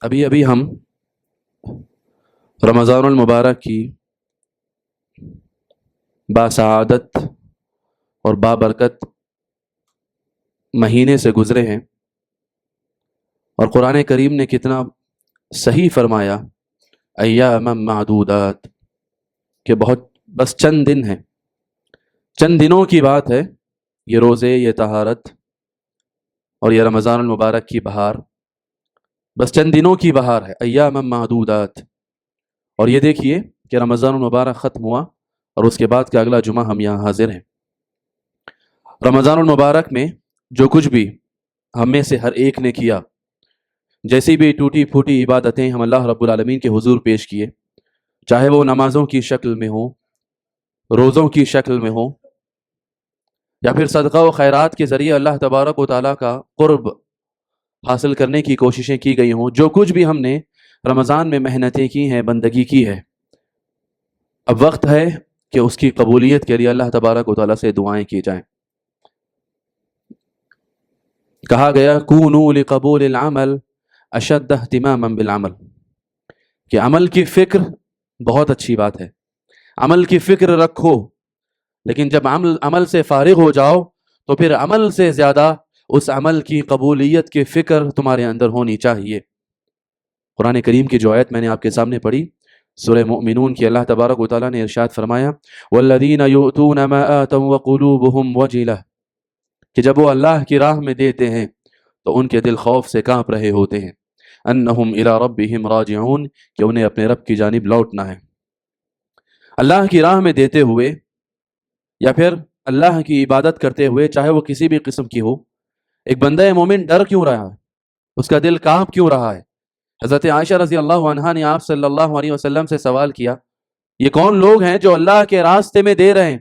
ابھی ابھی ہم رمضان المبارک کی باسعادت اور بابرکت مہینے سے گزرے ہیں، اور قرآن کریم نے کتنا صحیح فرمایا ایام معدودات کہ بس چند دن ہیں، چند دنوں کی بات ہے، یہ روزے، یہ طہارت اور یہ رمضان المبارک کی بہار، بس چند دنوں کی بہار ہے، ایام معدودات۔ اور یہ دیکھیے کہ رمضان المبارک ختم ہوا اور اس کے بعد کا اگلا جمعہ ہم یہاں حاضر ہیں۔ رمضان المبارک میں جو کچھ بھی ہم میں سے ہر ایک نے کیا، جیسی بھی ٹوٹی پھوٹی عبادتیں ہم اللہ رب العالمین کے حضور پیش کیے، چاہے وہ نمازوں کی شکل میں ہوں، روزوں کی شکل میں ہوں، یا پھر صدقہ و خیرات کے ذریعے اللہ تبارک و تعالیٰ کا قرب حاصل کرنے کی کوششیں کی گئی ہوں، جو کچھ بھی ہم نے رمضان میں محنتیں کی ہیں، بندگی کی ہے، اب وقت ہے کہ اس کی قبولیت کے لیے اللہ تبارک و تعالیٰ سے دعائیں کی جائیں۔ کہا گیا کونوا لقبول العمل اشد اہتماما بالعمل، کہ عمل کی فکر بہت اچھی بات ہے، عمل کی فکر رکھو، لیکن جب عمل سے فارغ ہو جاؤ تو پھر عمل سے زیادہ اس عمل کی قبولیت کی فکر تمہارے اندر ہونی چاہیے۔ قرآن کریم کی جو آیت میں نے آپ کے سامنے پڑھی، سورہ مؤمنون کی، اللہ تبارک و تعالیٰ نے ارشاد فرمایا والذین یؤتون ما آتوا وقلوبهم وجلہ، کہ جب وہ اللہ کی راہ میں دیتے ہیں تو ان کے دل خوف سے کانپ رہے ہوتے ہیں، انہم الی ربہم راجعون، کہ انہیں اپنے رب کی جانب لوٹنا ہے۔ اللہ کی راہ میں دیتے ہوئے یا پھر اللہ کی عبادت کرتے ہوئے، چاہے وہ کسی بھی قسم کی ہو، ایک بندہ مومن ڈر کیوں رہا ہے، اس کا دل کانپ کیوں رہا ہے؟ حضرت عائشہ رضی اللہ عنہا نے آپ صلی اللہ علیہ وسلم سے سوال کیا، یہ کون لوگ ہیں جو اللہ کے راستے میں دے رہے ہیں،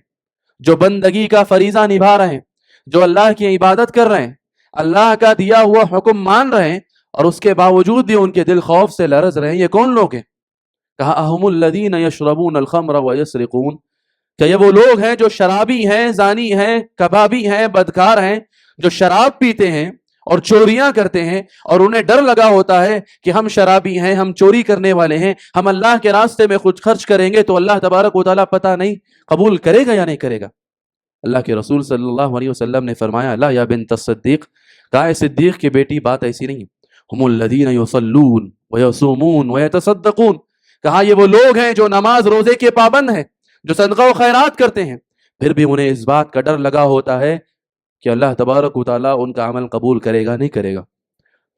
جو بندگی کا فریضہ نبھا رہے ہیں، جو اللہ کی عبادت کر رہے ہیں، اللہ کا دیا ہوا حکم مان رہے ہیں، اور اس کے باوجود بھی ان کے دل خوف سے لرز رہے ہیں، یہ کون لوگ ہیں؟ کہا اہم الذین یشربون الخمر ویسرقون، کہ یہ وہ لوگ ہیں جو شرابی ہیں، زانی ہیں، کبابی ہیں، بدکار ہیں، جو شراب پیتے ہیں اور چوریاں کرتے ہیں، اور انہیں ڈر لگا ہوتا ہے کہ ہم شرابی ہیں، ہم چوری کرنے والے ہیں، ہم اللہ کے راستے میں کچھ خرچ کریں گے تو اللہ تبارک و تعالیٰ پتہ نہیں قبول کرے گا یا نہیں کرے گا۔ اللہ کے رسول صلی اللہ علیہ وسلم نے فرمایا لا یا بنت الصدیق، کہا صدیق کی بیٹی بات ایسی نہیں، ہم الذین یصلون ویصومون ویتصدقون، کہا یہ وہ لوگ ہیں جو نماز روزے کے پابند ہیں، جو صدقہ و خیرات کرتے ہیں، پھر بھی انہیں اس بات کا ڈر لگا ہوتا ہے کہ اللہ تبارک و تعالیٰ ان کا عمل قبول کرے گا نہیں کرے گا۔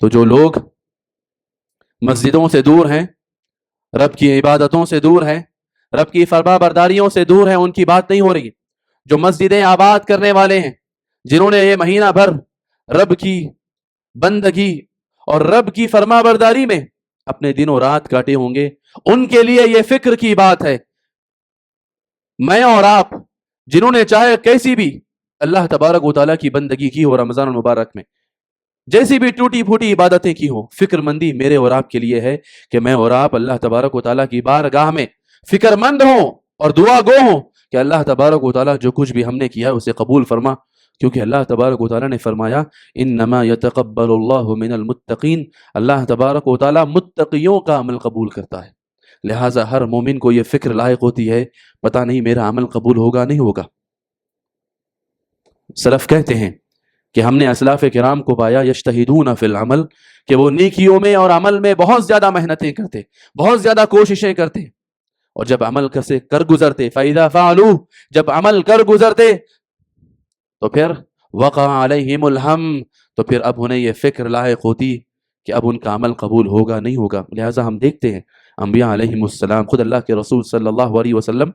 تو جو لوگ مسجدوں سے دور ہیں، رب کی عبادتوں سے دور ہیں، رب کی فرما برداریوں سے دور ہیں، ان کی بات نہیں ہو رہی۔ جو مسجدیں آباد کرنے والے ہیں، جنہوں نے یہ مہینہ بھر رب کی بندگی اور رب کی فرما برداری میں اپنے دن و رات کاٹے ہوں گے، ان کے لیے یہ فکر کی بات ہے۔ میں اور آپ جنہوں نے چاہے کیسی بھی اللہ تبارک و تعالیٰ کی بندگی کی ہو رمضان المبارک میں، جیسی بھی ٹوٹی پھوٹی عبادتیں کی ہوں، فکر مندی میرے اور آپ کے لیے ہے کہ میں اور آپ اللہ تبارک و تعالیٰ کی بارگاہ میں فکر مند ہوں اور دعا گو ہوں کہ اللہ تبارک و تعالیٰ جو کچھ بھی ہم نے کیا اسے قبول فرما، کیونکہ اللہ تبارک و تعالیٰ نے فرمایا انما یتقبل اللہ من المتقین، اللہ تبارک و تعالیٰ متقیوں کا عمل قبول کرتا ہے۔ لہٰذا ہر مومن کو یہ فکر لاحق ہوتی ہے پتہ نہیں میرا عمل قبول ہوگا نہیں ہوگا۔ سلف کہتے ہیں کہ ہم نے اسلاف کرام کو پایا یجتہدون فی العمل، کہ وہ نیکیوں میں اور عمل میں بہت زیادہ محنتیں کرتے، بہت زیادہ کوششیں کرتے، اور جب عمل سے کر گزرتے فَإِذَا فَعَلُوا، جب عمل کر گزرتے تو پھر وقع علیہم الہم، تو پھر اب انہیں یہ فکر لاحق ہوتی کہ اب ان کا عمل قبول ہوگا نہیں ہوگا۔ لہٰذا ہم دیکھتے ہیں انبیاء علیہم السلام، خود اللہ کے رسول صلی اللہ علیہ وسلم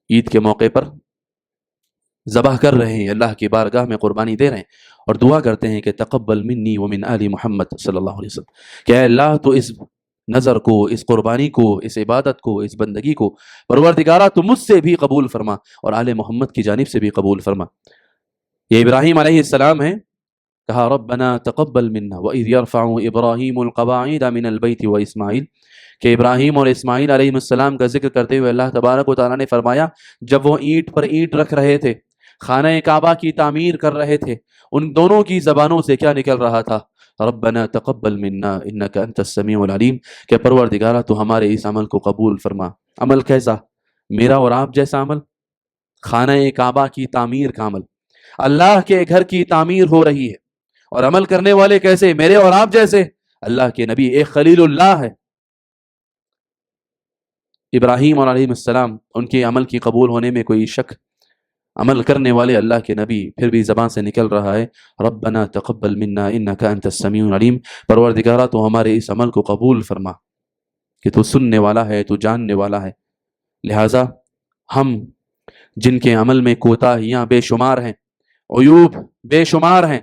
عید کے موقع پر ذبح کر رہے ہیں، اللہ کی بارگاہ میں قربانی دے رہے ہیں، اور دعا کرتے ہیں کہ تقبل منی ومن آل محمد صلی اللہ علیہ وسلم، کہ اے اللہ تو اس نظر کو، اس قربانی کو، اس عبادت کو، اس بندگی کو پروردگارہ تو مجھ سے بھی قبول فرما اور آل محمد کی جانب سے بھی قبول فرما۔ یہ ابراہیم علیہ السلام ہیں، کہا ربنا تقبل منا وَإِذْ يَرْفَعُ إِبْرَاهِيمُ الْقَوَاعِدَ مِنَ الْبَيْتِ وَإِسْمَاعِيلُ، کہ ابراہیم اور اسماعیل علیہ السلام کا ذکر کرتے ہوئے اللہ تبارک و تعالیٰ نے فرمایا جب وہ اینٹ پر اینٹ رکھ رہے تھے، خانہ کعبہ کی تعمیر کر رہے تھے، ان دونوں کی زبانوں سے کیا نکل رہا تھا؟ ربنا تقبل منا انک انت السمیع العلیم، کہ پروردگارہ تو ہمارے اس عمل کو قبول فرما۔ عمل کیسا؟ میرا اور آپ جیسا عمل، خانہ کعبہ کی تعمیر کا عمل، اللہ کے گھر کی تعمیر ہو رہی ہے، اور عمل کرنے والے کیسے؟ میرے اور آپ جیسے۔ اللہ کے نبی ایک خلیل اللہ ہے، ابراہیم علیہ السلام، ان کے عمل کی قبول ہونے میں کوئی شک؟ عمل کرنے والے اللہ کے نبی، پھر بھی زبان سے نکل رہا ہے ربنا تقبل منا انک انت السمیع العلیم، پروردگارہ تو ہمارے اس عمل کو قبول فرما، کہ تو سننے والا ہے، تو جاننے والا ہے۔ لہٰذا ہم جن کے عمل میں کوتاہیاں بے شمار ہیں، عیوب بے شمار ہیں،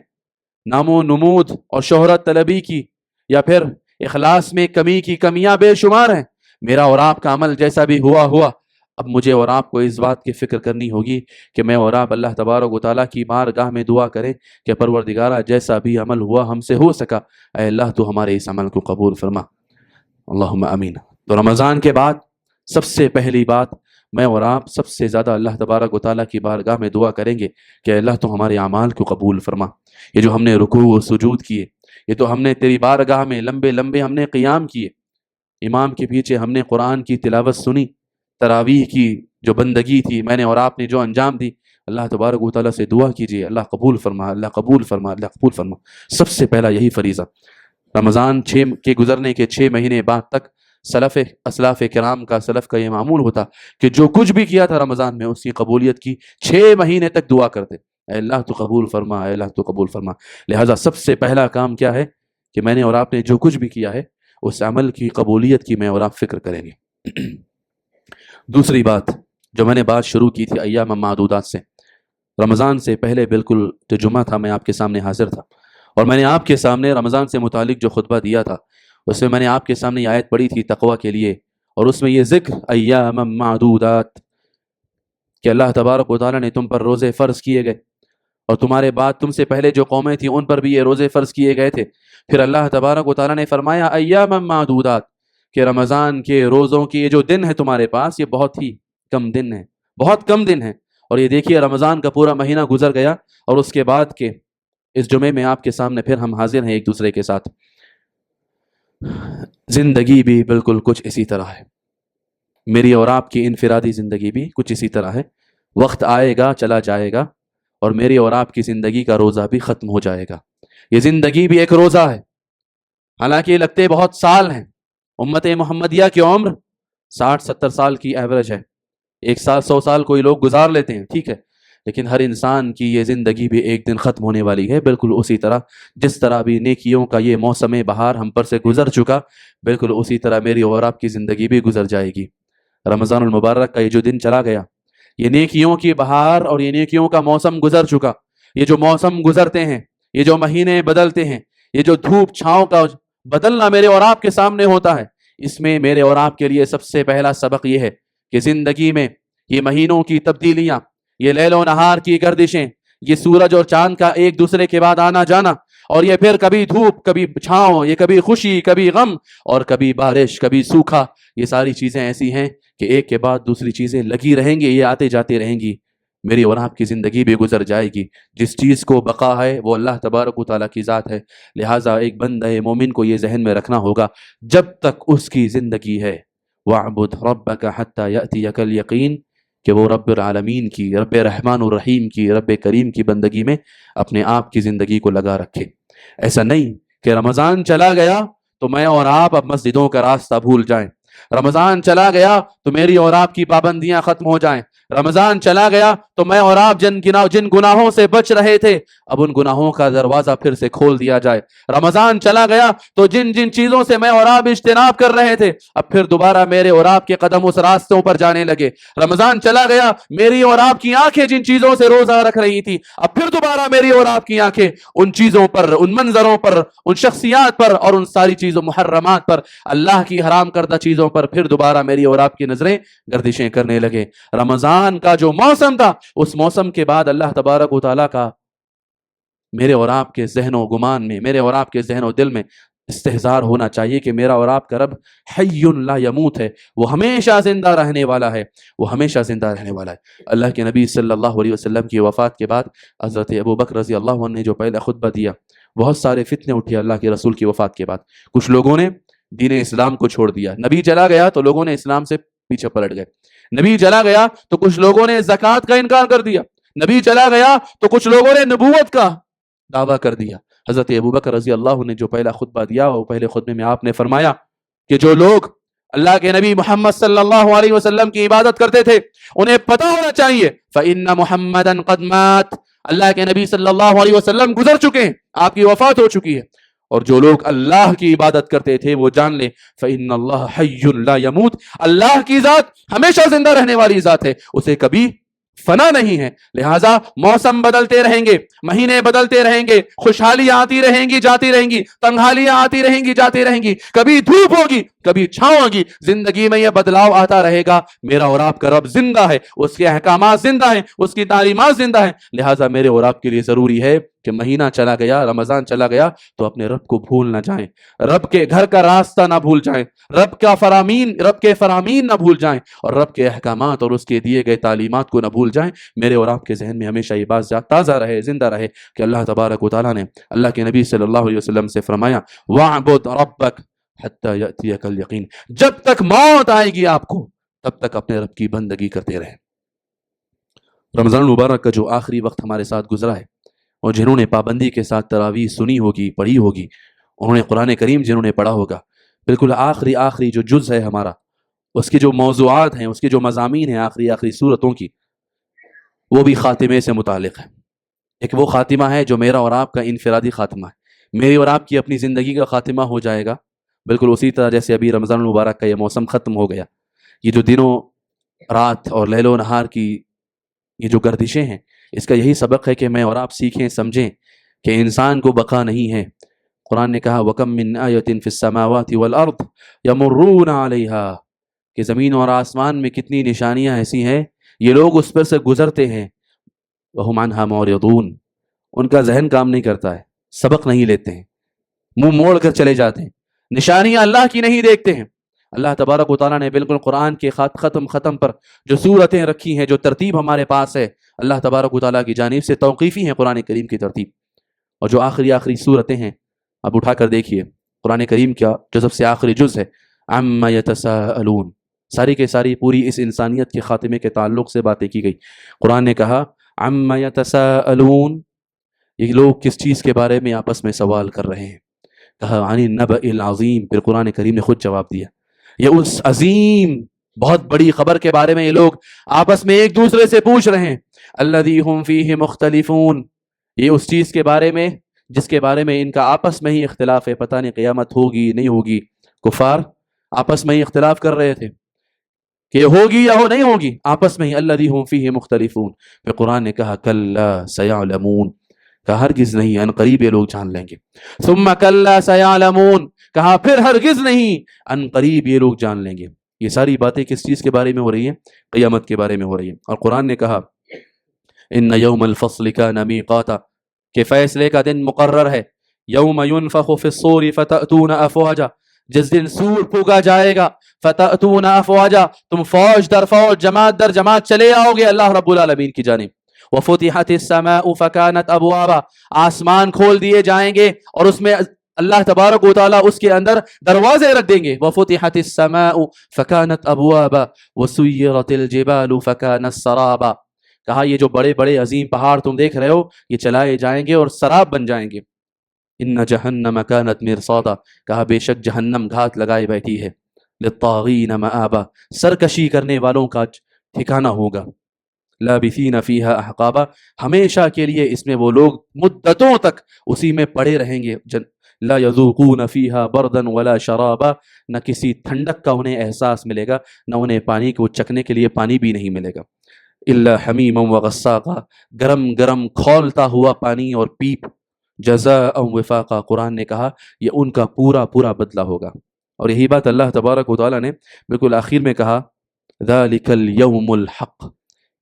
نام و نمود اور شہرت طلبی کی یا پھر اخلاص میں کمی کی کمیاں بے شمار ہیں، میرا اور آپ کا عمل جیسا بھی ہوا، اب مجھے اور آپ کو اس بات کی فکر کرنی ہوگی کہ میں اور آپ اللہ تبارک و تعالیٰ کی بارگاہ میں دعا کریں کہ پروردگارہ جیسا بھی عمل ہوا ہم سے ہو سکا، اے اللہ تو ہمارے اس عمل کو قبول فرما، اللہم آمین۔ تو رمضان کے بعد سب سے پہلی بات، میں اور آپ سب سے زیادہ اللہ تبارک و تعالیٰ کی بارگاہ میں دعا کریں گے کہ اے اللہ تو ہمارے اعمال کو قبول فرما۔ یہ جو ہم نے رکوع و سجود کیے، یہ تو ہم نے تیری بارگاہ میں لمبے لمبے ہم نے قیام کیے، امام کے پیچھے ہم نے قرآن کی تلاوت سنی، تراویح کی جو بندگی تھی میں نے اور آپ نے جو انجام دی، اللہ تبارک و تعالیٰ سے دعا کیجیے اللہ قبول فرما، اللہ قبول فرما، اللہ قبول فرما۔ سب سے پہلا یہی فریضہ۔ رمضان کے گزرنے کے 6 مہینے بعد تک اسلاف کرام کا، سلف کا یہ معمول ہوتا کہ جو کچھ بھی کیا تھا رمضان میں اس کی قبولیت کی 6 مہینے تک دعا کرتے، اے اللہ تو قبول فرما، اے اللہ تو قبول فرما۔ لہٰذا سب سے پہلا کام کیا ہے کہ میں نے اور آپ نے جو کچھ بھی کیا ہے اس عمل کی قبولیت کی میں اور آپ فکر کریں گے۔ دوسری بات جو میں نے بات شروع کی تھی ایام معدودات سے، رمضان سے پہلے بالکل جو جمعہ تھا میں آپ کے سامنے حاضر تھا، اور میں نے آپ کے سامنے رمضان سے متعلق جو خطبہ دیا تھا اس میں نے آپ کے سامنے یہ آیت پڑھی تھی تقویٰ کے لیے، اور اس میں یہ ذکر ایام معدودات کہ اللہ تبارک و تعالیٰ نے تم پر روزے فرض کیے گئے، اور تمہارے بعد تم سے پہلے جو قومیں تھیں ان پر بھی یہ روزے فرض کیے گئے تھے۔ پھر اللہ تبارک و تعالیٰ نے فرمایا ایام معدودات کہ رمضان کے روزوں کی یہ جو دن ہے تمہارے پاس یہ بہت ہی کم دن ہے، بہت کم دن ہے۔ اور یہ دیکھیے رمضان کا پورا مہینہ گزر گیا، اور اس کے بعد کے اس جمعے میں آپ کے سامنے پھر ہم حاضر ہیں ایک دوسرے کے ساتھ۔ زندگی بھی بالکل کچھ اسی طرح ہے، میری اور آپ کی انفرادی زندگی بھی کچھ اسی طرح ہے، وقت آئے گا چلا جائے گا، اور میری اور آپ کی زندگی کا روزہ بھی ختم ہو جائے گا۔ یہ زندگی بھی ایک روزہ ہے، حالانکہ لگتے بہت سال ہیں، امت محمدیہ کی عمر 60-70 سال کی ایوریج ہے، 1 سال 100 سال کوئی لوگ گزار لیتے ہیں، ٹھیک ہے، لیکن ہر انسان کی یہ زندگی بھی ایک دن ختم ہونے والی ہے، بالکل اسی طرح جس طرح بھی نیکیوں کا یہ موسم بہار ہم پر سے گزر چکا، بالکل اسی طرح میری اور آپ کی زندگی بھی گزر جائے گی۔ رمضان المبارک کا یہ جو دن چلا گیا، یہ نیکیوں کی بہار اور یہ نیکیوں کا موسم گزر چکا۔ یہ جو موسم گزرتے ہیں، یہ جو مہینے بدلتے ہیں، یہ جو دھوپ چھاؤں کا بدلنا میرے اور آپ کے سامنے ہوتا ہے، اس میں میرے اور آپ کے لیے سب سے پہلا سبق یہ ہے کہ زندگی میں یہ مہینوں کی تبدیلیاں، یہ لیل و نہار کی گردشیں، یہ سورج اور چاند کا ایک دوسرے کے بعد آنا جانا، اور یہ پھر کبھی دھوپ کبھی چھاؤں، یہ کبھی خوشی کبھی غم، اور کبھی بارش کبھی سوکھا، یہ ساری چیزیں ایسی ہیں کہ ایک کے بعد دوسری چیزیں لگی رہیں گی، یہ آتے جاتے رہیں گی، میری اور آپ کی زندگی بھی گزر جائے گی۔ جس چیز کو بقا ہے وہ اللہ تبارک و تعالیٰ کی ذات ہے، لہٰذا ایک بندہ مومن کو یہ ذہن میں رکھنا ہوگا جب تک اس کی زندگی ہے، وَاعْبُدْ رَبَّكَ حَتَّى يَأْتِيَكَ الْيَقِينُ، کہ وہ رب العالمین کی، رب رحمان الرحیم کی، رب کریم کی بندگی میں اپنے آپ کی زندگی کو لگا رکھے۔ ایسا نہیں کہ رمضان چلا گیا تو میں اور آپ اب مسجدوں کا راستہ بھول جائیں، رمضان چلا گیا تو میری اور آپ کی پابندیاں ختم ہو جائیں، رمضان چلا گیا تو میں اور آپ جن گناہوں سے بچ رہے تھے اب ان گناہوں کا دروازہ پھر سے کھول دیا جائے، رمضان چلا گیا تو جن چیزوں سے میں اور آپ اجتناب کر رہے تھے اب پھر دوبارہ میرے اور آپ کے قدم اس راستوں پر جانے لگے، رمضان چلا گیا میری اور آپ کی آنکھیں جن چیزوں سے روزہ رکھ رہی تھی اب پھر دوبارہ میری اور آپ کی آنکھیں ان چیزوں پر، ان منظروں پر، ان شخصیات پر اور ان ساری چیزوں محرمات پر، اللہ کی حرام کردہ چیزوں پر پھر دوبارہ میری اور آپ کی نظریں گردشیں کرنے لگے۔ رمضان کا جو موسم تھا اس موسم کے بعد اللہ تبارک و تعالیٰ کا میرے اور آپ کے ذہن و گمان میں، میرے اور آپ کے ذہن و دل میں استحضار ہونا چاہیے کہ میرا اور آپ کا رب حی لا یموت ہے، وہ ہمیشہ زندہ رہنے والا ہے، وہ ہمیشہ زندہ رہنے والا ہے۔ اللہ کے نبی صلی اللہ علیہ وسلم کی وفات کے بعد حضرت ابو بکر رضی اللہ عنہ نے جو پہلا خطبہ دیا بہت سارے فتنے اٹھے اللہ کے رسول کی وفات کے بعد. کچھ لوگوں نے دین اسلام کو چھوڑ دیا. نبی چلا گیا تو لوگوں نے اسلام سے پیچھے پلٹ گئے. نبی چلا گیا تو کچھ لوگوں نے زکوٰۃ کا انکار کر دیا. نبی چلا گیا تو کچھ لوگوں نے نبوت کا دعویٰ کر دیا. حضرت ابوبکر رضی اللہ عنہ نے جو پہلا خطبہ دیا وہ پہلے خطبے میں آپ نے فرمایا کہ جو لوگ اللہ کے نبی محمد صلی اللہ علیہ وسلم کی عبادت کرتے تھے انہیں پتہ ہونا چاہیے فَإِنَّ مُحَمَّدًا قَدْ مَاتَ, اللہ کے نبی صلی اللہ علیہ وسلم گزر چکے ہیں, آپ کی وفات ہو چکی ہے. اور جو لوگ اللہ کی عبادت کرتے تھے وہ جان لیں فَإِنَّ اللَّهَ حَيٌّ لَا يَمُوتُ, اللہ کی ذات ہمیشہ زندہ رہنے والی ذات ہے, اسے کبھی فنا نہیں ہے. لہٰذا موسم بدلتے رہیں گے, مہینے بدلتے رہیں گے, خوشحالیاں آتی رہیں گی جاتی رہیں گی, تنگحالیاں آتی رہیں گی جاتی رہیں گی, کبھی دھوپ ہوگی کبھی چھاؤں ہوگی, زندگی میں یہ بدلاؤ آتا رہے گا. میرا اور آپ کا رب زندہ ہے, اس کے احکامات زندہ ہیں, اس کی تعلیمات زندہ ہیں. لہٰذا میرے اور آپ کے لیے ضروری ہے کہ مہینہ چلا گیا, رمضان چلا گیا تو اپنے رب کو بھول نہ جائیں, رب کے گھر کا راستہ نہ بھول جائیں, رب کے فرامین نہ بھول جائیں, اور رب کے احکامات اور اس کے دیے گئے تعلیمات کو نہ بھول جائیں. میرے اور آپ کے ذہن میں ہمیشہ یہ بات تازہ رہے, زندہ رہے کہ اللہ تبارک و تعالیٰ نے اللہ کے نبی صلی اللہ علیہ وسلم سے فرمایا وَاعْبُدْ رَبَّكَ حَتَّى يَأْتِيَكَ الْيَقِينُ, جب تک موت آئے گی آپ کو تب تک اپنے رب کی بندگی کرتے رہیں. رمضان المبارک کا جو آخری وقت ہمارے ساتھ گزرا ہے, اور جنہوں نے پابندی کے ساتھ تراویح سنی ہوگی, پڑھی ہوگی, انہوں نے قرآن کریم جنہوں نے پڑھا ہوگا, بالکل آخری جو جز ہے ہمارا, اس کی جو موضوعات ہیں, اس کی جو مضامین ہیں آخری صورتوں کی, وہ بھی خاتمے سے متعلق ہے. ایک وہ خاتمہ ہے جو میرا اور آپ کا انفرادی خاتمہ ہے, میری اور آپ کی اپنی زندگی کا خاتمہ ہو جائے گا بالکل اسی طرح جیسے ابھی رمضان المبارک کا یہ موسم ختم ہو گیا. یہ جو دنوں رات اور لیل و نہار کی یہ جو گردشیں ہیں, اس کا یہی سبق ہے کہ میں اور آپ سیکھیں, سمجھیں کہ انسان کو بقا نہیں ہے. قرآن نے کہا وَكَم مِّنْ آيَةٍ فِي السَّمَاوَاتِ وَالْأَرْضِ يَمُرُّونَ عَلَيْهَا, کہ زمین اور آسمان میں کتنی نشانیاں ایسی ہیں یہ لوگ اس پر سے گزرتے ہیں. وَهُمْ عَنْهَا مُعْرِضُونَ, ان کا ذہن کام نہیں کرتا ہے, سبق نہیں لیتے ہیں, منہ موڑ کر چلے جاتے ہیں, نشانیاں اللہ کی نہیں دیکھتے ہیں. اللہ تبارک و تعالیٰ نے بالکل قرآن کے ختم پر جو صورتیں رکھی ہیں, جو ترتیب ہمارے پاس ہے, اللہ تبارک و تعالیٰ کی جانب سے توقیفی ہیں قرآن کریم کی ترتیب. اور جو آخری صورتیں ہیں اب اٹھا کر دیکھیے, قرآن کریم کا جو سب سے آخری جز ہے عَمَّ يَتَسَاءَلُونَ, ساری کے ساری پوری اس انسانیت کے خاتمے کے تعلق سے باتیں کی گئی. قرآن نے کہا عَمَّ يَتَسَاءَلُونَ, یہ لوگ کس چیز کے بارے میں آپس میں سوال کر رہے ہیں. کہا عَنِ النَّبَإِ الْعَظِيمِ, پھر قرآن کریم نے خود جواب دیا, یہ اس عظیم بہت بڑی خبر کے بارے میں یہ لوگ آپس میں ایک دوسرے سے پوچھ رہے ہیں. الَّذِي هُمْ فِيهِ مُخْتَلِفُونَ, یہ اس چیز کے بارے میں جس کے بارے میں ان کا آپس میں ہی اختلاف ہے, پتہ نہیں قیامت ہوگی نہیں ہوگی. کفار آپس میں ہی اختلاف کر رہے تھے کہ یہ ہوگی یا نہیں ہوگی, آپس میں ہی الَّذِي هُمْ فِيهِ مُخْتَلِفُونَ. پھر قرآن نے کہا كَلَّا سَيَعْلَمُونَ, کہا ہرگز نہیں, ان قریب یہ لوگ جان لیں گے. ثُمَّ كَلَّا سَيَعْلَمُونَ, کہا پھر ہرگز نہیں, ان قریب یہ لوگ جان لیں گے. یہ ساری باتیں کس چیز کے بارے میں ہو رہی ہیں؟ قیامت کے بارے میں ہو رہی ہیں. اور قرآن نے کہا ان یوم الفصل کان میقاتا, کہ فیصلے کا دن مقرر ہے. یوم ينفخ فی الصور فتأتون افواجا, جس دن سور پھونکا جائے گا, فتأتون افواجا, تم فوج در فوج, جماعت در جماعت چلے آؤ گے اللہ رب العالمین کی جانب. وفتحت السماء فكانت ابوابا, آسمان کھول دیے جائیں گے اور اس میں اللہ تبارک و تعالیٰ اس کے اندر دروازے رکھ دیں گے. وفتحت السماء فكانت ابوابا وسيرت الجبال فكانت سرابا, کہا یہ جو بڑے بڑے عظیم پہاڑ تم دیکھ رہے ہو یہ چلائے جائیں گے اور سراب بن جائیں گے. ان جہنم كانت مرصادا, کہا بے شک جہنم گھات لگائے بیٹھی ہے. للطاغین مآبا, سرکشی کرنے والوں کا ٹھکانہ ہوگا. لابثین فیہا احقابا, ہمیشہ کے لیے اس میں وہ لوگ مدتوں تک اسی میں پڑے رہیں گے. لا یذوقون فیہا بردا ولا شرابا, نہ کسی ٹھنڈک کا انہیں احساس ملے گا, نہ انہیں پانی کو چکھنے کے لیے پانی بھی نہیں ملے گا. الا حمیما وغساقا, گرم گرم کھولتا ہوا پانی اور پیپ. جزاء وفاقا, قرآن نے کہا یہ ان کا پورا بدلہ ہوگا. اور یہی بات اللہ تبارک و تعالیٰ نے بالکل آخر میں کہا ذالک الیوم الحق,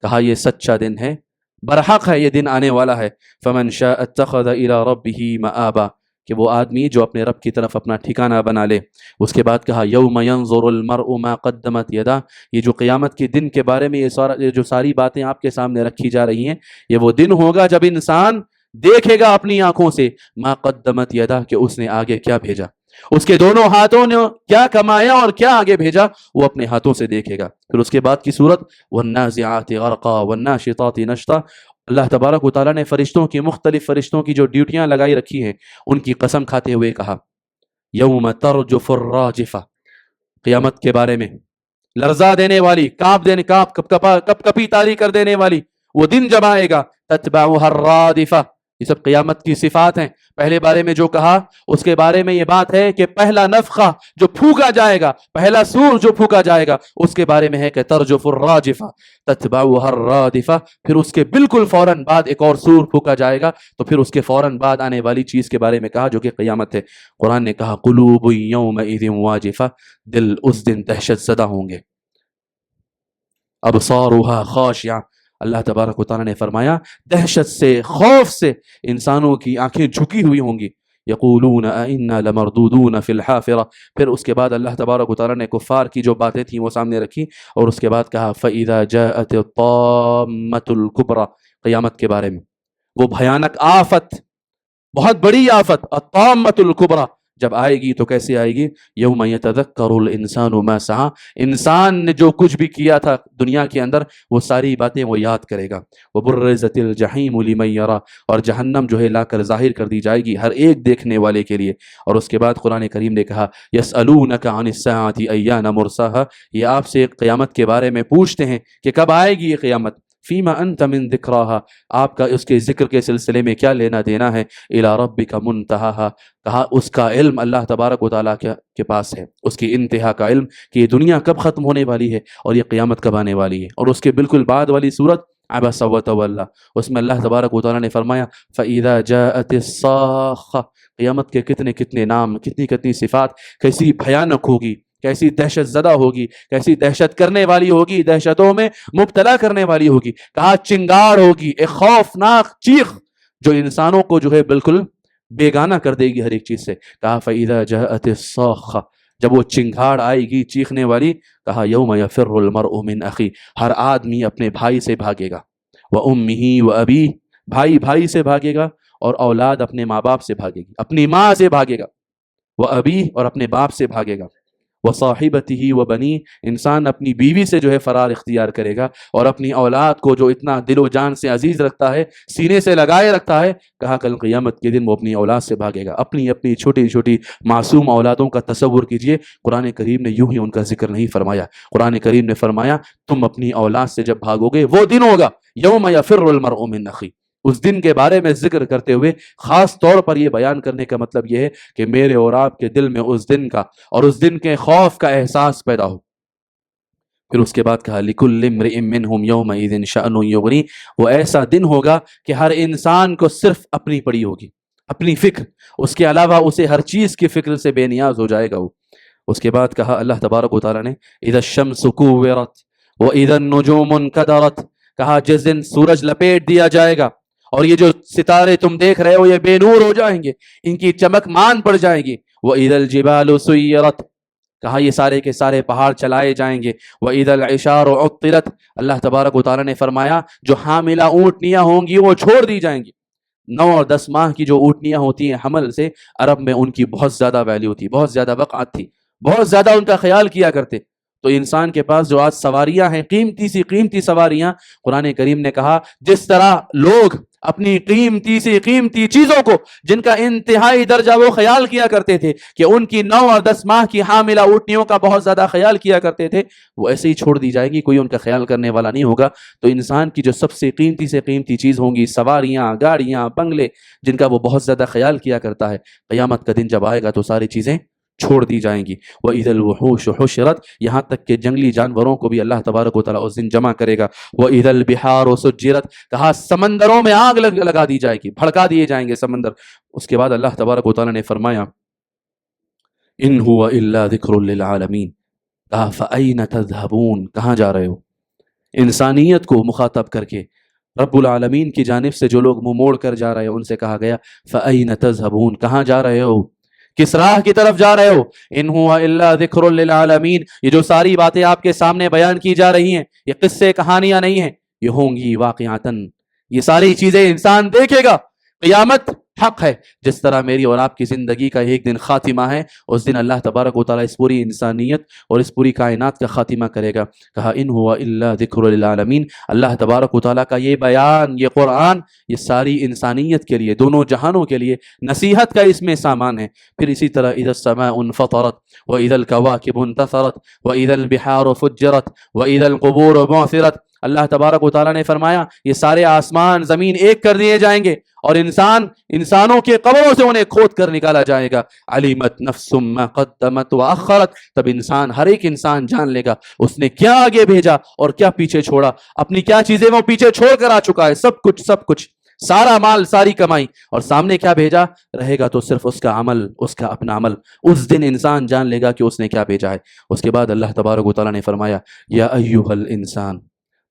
کہا یہ سچا دن ہے, برحق ہے, یہ دن آنے والا ہے. فمن شاء اتخذ الی ربہ مآبا, کہ وہ آدمی جو اپنے رب کی طرف اپنا ٹھکانہ بنا لے. اس کے بعد کہا یوم ینظر المرء ما قدمت یدا, یہ جو قیامت کے دن کے بارے میں یہ جو ساری باتیں آپ کے سامنے رکھی جا رہی ہیں, یہ وہ دن ہوگا جب انسان دیکھے گا اپنی آنکھوں سے ما قدمت یدا کہ اس نے آگے کیا بھیجا، اس کے دونوں ہاتھوں نے کیا کمایا اور کیا آگے بھیجا، وہ اپنے ہاتھوں سے دیکھے گا۔ پھر اس کے بعد کی صورت والنازعات غرقا والناشطات نشطا، اللہ تبارک و تعالیٰ نے فرشتوں کی، مختلف فرشتوں کی جو ڈیوٹیاں لگائی رکھی ہیں ان کی قسم کھاتے ہوئے کہا یوم ترجف الراجفہ، قیامت کے بارے میں، لرزا دینے والی، کپ کپی تاری کر دینے والی وہ دن جب آئے گا، تتبعها الرادفہ، یہ سب قیامت کی صفات ہیں۔ پہلے بارے میں جو کہا اس کے بارے میں یہ بات ہے کہ پہلا نفخہ جو پھونکا جائے گا، پہلا سور جو پھونکا جائے گا، اس کے بارے میں ہے کہ ترجف الراجفہ تتبعها الرادفہ، پھر اس کے بالکل فوراً بعد ایک اور سور پھونکا جائے گا، تو پھر اس کے فوراً بعد آنے والی چیز کے بارے میں کہا جو کہ قیامت ہے۔ قرآن نے کہا قلوب یومئذ واجفہ، دل اس دن دہشت زدہ ہوں گے، ابصارها خاشعہ، اللہ تبارک و تعالیٰ نے فرمایا دہشت سے، خوف سے انسانوں کی آنکھیں جھکی ہوئی ہوں گی، یقولون انا لمردودون فی الحافرہ، پھر اس کے بعد اللہ تبارک و تعالیٰ نے کفار کی جو باتیں تھیں وہ سامنے رکھی، اور اس کے بعد کہا فَإِذَا جَاءَتِ الطَّامَّةُ الْكُبْرَى، قیامت کے بارے میں، وہ بھیانک آفت، بہت بڑی آفت، الطامۃ الکبریٰ جب آئے گی تو کیسے آئے گی؟ یوم یتذکر الانسان ما سعی، انسان نے جو کچھ بھی کیا تھا دنیا کے اندر وہ ساری باتیں وہ یاد کرے گا، وبرزت الجحیم لمن یری، اور جہنم جو ہے لا کر ظاہر کر دی جائے گی ہر ایک دیکھنے والے کے لیے۔ اور اس کے بعد قرآن کریم نے کہا یسألونک عن الساعۃ ایان مرساہا، یہ آپ سے قیامت کے بارے میں پوچھتے ہیں کہ کب آئے گی یہ قیامت، فیما انت من ذکراہا، آپ کا اس کے ذکر کے سلسلے میں کیا لینا دینا ہے، الی ربک منتہاہا، کہا اس کا علم اللہ تبارک و تعالیٰ کے پاس ہے، اس کی انتہا کا علم کہ یہ دنیا کب ختم ہونے والی ہے اور یہ قیامت کب آنے والی ہے۔ اور اس کے بالکل بعد والی صورت عبس وتولی، اس میں اللہ تبارک و تعالیٰ نے فرمایا فإذا جاءت الصاخہ، قیامت کے کتنے کتنے نام، کتنی کتنی صفات، کیسی بھیانک ہوگی، کیسی دہشت زدہ ہوگی، کیسی دہشت کرنے والی ہوگی، دہشتوں میں مبتلا کرنے والی ہوگی۔ کہا چنگاڑ ہوگی، ایک خوفناک چیخ جو انسانوں کو جو ہے بالکل بیگانہ کر دے گی ہر ایک چیز سے۔ کہا فإذا جاءت الصاخہ، جب وہ چنگھاڑ آئے گی چیخنے والی، کہا یوم یفر المرء من اخی، ہر آدمی اپنے بھائی سے بھاگے گا، وامہ وابیہ، بھائی بھائی سے بھاگے گا، اور اولاد اپنے ماں باپ سے بھاگے گی، اپنی ماں سے بھاگے گا، وابیہ، اور اپنے باپ سے بھاگے گا، وصاحبتہ وبنی، انسان اپنی بیوی سے جو ہے فرار اختیار کرے گا، اور اپنی اولاد کو جو اتنا دل و جان سے عزیز رکھتا ہے، سینے سے لگائے رکھتا ہے، کہا کل قیامت کے دن وہ اپنی اولاد سے بھاگے گا۔ اپنی اپنی چھوٹی چھوٹی معصوم اولادوں کا تصور کیجئے، قرآن کریم نے یوں ہی ان کا ذکر نہیں فرمایا، قرآن کریم نے فرمایا تم اپنی اولاد سے جب بھاگو گے وہ دن ہوگا یوم یفر المرء من اخی، اس دن کے بارے میں ذکر کرتے ہوئے خاص طور پر یہ بیان کرنے کا مطلب یہ ہے کہ میرے اور آپ کے دل میں اس دن کا اور اس دن کے خوف کا احساس پیدا ہو۔ پھر اس کے بعد کہا لِكُلِّ امْرِئٍ مِّنْهُمْ يَوْمَئِذٍ شَأْنٌ يُغْنِيهِ، وہ ایسا دن ہوگا کہ ہر انسان کو صرف اپنی پڑی ہوگی، اپنی فکر، اس کے علاوہ اسے ہر چیز کی فکر سے بے نیاز ہو جائے گا وہ۔ اس کے بعد کہا اللہ تبارک و تعالیٰ نے اِذَا الشَّمْسُ كُوِّرَتْ وَإِذَا النُّجُومُ انْكَدَرَتْ، کہا جس دن سورج لپیٹ دیا جائے گا اور یہ جو ستارے تم دیکھ رہے ہو یہ بے نور ہو جائیں گے، ان کی چمک مان پڑ جائے گی، وَإِذَا الْجِبَالُ سُيِّرَتْ، کہا یہ سارے کے سارے پہاڑ چلائے جائیں گے، وَإِذَا الْعِشَارُ عُطِّلَتْ، اللہ تبارک و تعالیٰ نے فرمایا جو حاملہ اونٹنیاں ہوں گی وہ چھوڑ دی جائیں گی۔ 9 اور 10 ماہ کی جو اونٹنیاں ہوتی ہیں حمل سے، عرب میں ان کی بہت زیادہ ویلیو تھی، بہت زیادہ وقعت تھی، بہت زیادہ ان کا خیال کیا کرتے۔ تو انسان کے پاس جو آج سواریاں ہیں، قیمتی سی قیمتی سواریاں، قرآن کریم نے کہا جس طرح لوگ اپنی قیمتی سی قیمتی چیزوں کو جن کا انتہائی درجہ وہ خیال کیا کرتے تھے کہ ان کی 9 اور 10 ماہ کی حاملہ اونٹنیوں کا بہت زیادہ خیال کیا کرتے تھے، وہ ایسے ہی چھوڑ دی جائے گی، کوئی ان کا خیال کرنے والا نہیں ہوگا۔ تو انسان کی جو سب سے قیمتی چیز ہوں گی، سواریاں، گاڑیاں، بنگلے، جن کا وہ بہت زیادہ خیال کیا کرتا ہے، قیامت کا دن جب آئے گا تو ساری چیزیں چھوڑ دی جائیں گی۔ وَإِذَا الْوُحُوشُ حُشِرَتْ، یہاں تک کہ جنگلی جانوروں کو بھی اللہ تبارک و تعالیٰ اس دن جمع کرے گا۔ وَإِذَا الْبِحَارُ سُجِّرَتْ، کہا سمندروں میں آگ لگا دی جائے گی، بھڑکا دیے جائیں گے سمندر۔ اس کے بعد اللہ تبارک و تعالیٰ نے فرمایا إِنْ هُوَ إِلَّا ذِكْرٌ لِلْعَالَمِينَ، کہا فَأَيْنَ تَذْهَبُونَ، کہاں جا رہے ہو؟ انسانیت کو مخاطب کر کے رب العالمین کی جانب سے جو لوگ منہ موڑ کر جا رہے ہیں ان سے کہا گیا فَأَيْنَ تَذْهَبُونَ، کہاں جا رہے ہو، کس راہ کی طرف جا رہے ہو؟ إِنْ هُوَ إِلَّا ذِكْرٌ لِلْعَالَمِينَ، یہ جو ساری باتیں آپ کے سامنے بیان کی جا رہی ہیں یہ قصے کہانیاں نہیں ہیں، یہ ہوں گی واقعاتاً، یہ ساری چیزیں انسان دیکھے گا، قیامت حق ہے، جس طرح میری اور آپ کی زندگی کا ایک دن خاتمہ ہے، اس دن اللہ تبارک و تعالیٰ اس پوری انسانیت اور اس پوری کائنات کا خاتمہ کرے گا۔ کہا ان ہوا الا ذکر للعالمین، اللہ تبارک و تعالیٰ کا یہ بیان، یہ قرآن، یہ ساری انسانیت کے لیے، دونوں جہانوں کے لیے نصیحت کا اس میں سامان ہے۔ پھر اسی طرح اذا السماء انفطرت واذا الكواكب انتثرت واذا البحار فجرت واذا القبور بعثرت، اللہ تبارک و تعالیٰ نے فرمایا یہ سارے آسمان زمین ایک کر دیے جائیں گے اور انسانوں کے قبروں سے انہیں کھود کر نکالا جائے گا۔ علمت نفس ما قدمت واخرت، تب ہر ایک انسان جان لے گا اس نے کیا آگے بھیجا اور کیا پیچھے چھوڑا، اپنی کیا چیزیں وہ پیچھے چھوڑ کر آ چکا ہے، سب کچھ، سارا مال، ساری کمائی، اور سامنے کیا بھیجا رہے گا تو صرف اس کا عمل، اس کا اپنا عمل۔ اس دن انسان جان لے گا کہ اس نے کیا بھیجا ہے۔ اس کے بعد اللہ تبارک و تعالیٰ نے فرمایا یا ایھا الانسان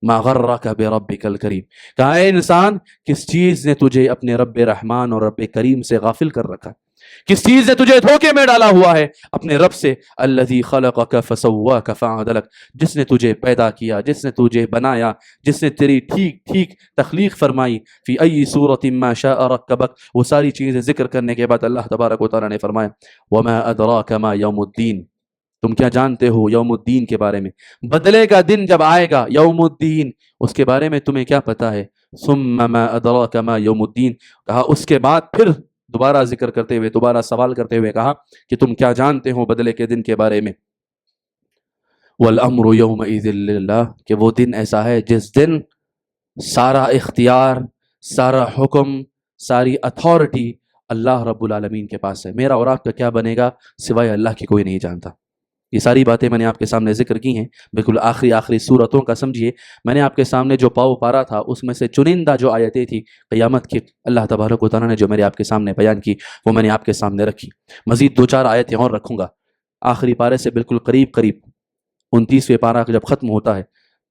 ما غرک بربک الکریم، کہا اے انسان کس چیز نے تجھے اپنے رب رحمان اور رب کریم سے غافل کر رکھا، کس چیز نے تجھے دھوکے میں ڈالا ہوا ہے اپنے رب سے۔ الذی خلقک فسواک فعدلک، جس نے تجھے پیدا کیا، جس نے تجھے بنایا، جس نے تیری ٹھیک تخلیق فرمائی، فی ای صورت ما شاء رکبک، وہ ساری چیزیں ذکر کرنے کے بعد اللہ تبارک و تعالیٰ نے فرمایا وما ادراک ما یوم الدین، تم کیا جانتے ہو یوم الدین کے بارے میں، بدلے کا دن جب آئے گا یوم الدین، اس کے بارے میں تمہیں کیا پتا ہے۔ ثم ما ادراک ما یوم الدین، کہا اس کے بعد پھر دوبارہ ذکر کرتے ہوئے، دوبارہ سوال کرتے ہوئے کہا کہ تم کیا جانتے ہو بدلے کے دن کے بارے میں۔ والامر یومئذ للہ، کہ وہ دن ایسا ہے جس دن سارا اختیار، سارا حکم، ساری اتھارٹی اللہ رب العالمین کے پاس ہے۔ میرا اور آپ کا کیا بنے گا سوائے اللہ کی کوئی نہیں جانتا۔ یہ ساری باتیں میں نے آپ کے سامنے ذکر کی ہیں، بالکل آخری صورتوں کا سمجھیے۔ میں نے آپ کے سامنے جو پاؤ پارا تھا اس میں سے چنندہ جو آیتیں تھی قیامت کی، اللہ تبارک و تعالیٰ نے جو میرے آپ کے سامنے بیان کی وہ میں نے آپ کے سامنے رکھی۔ مزید 2-4 آیتیں اور رکھوں گا۔ آخری پارے سے بالکل قریب 29ویں پارہ جب ختم ہوتا ہے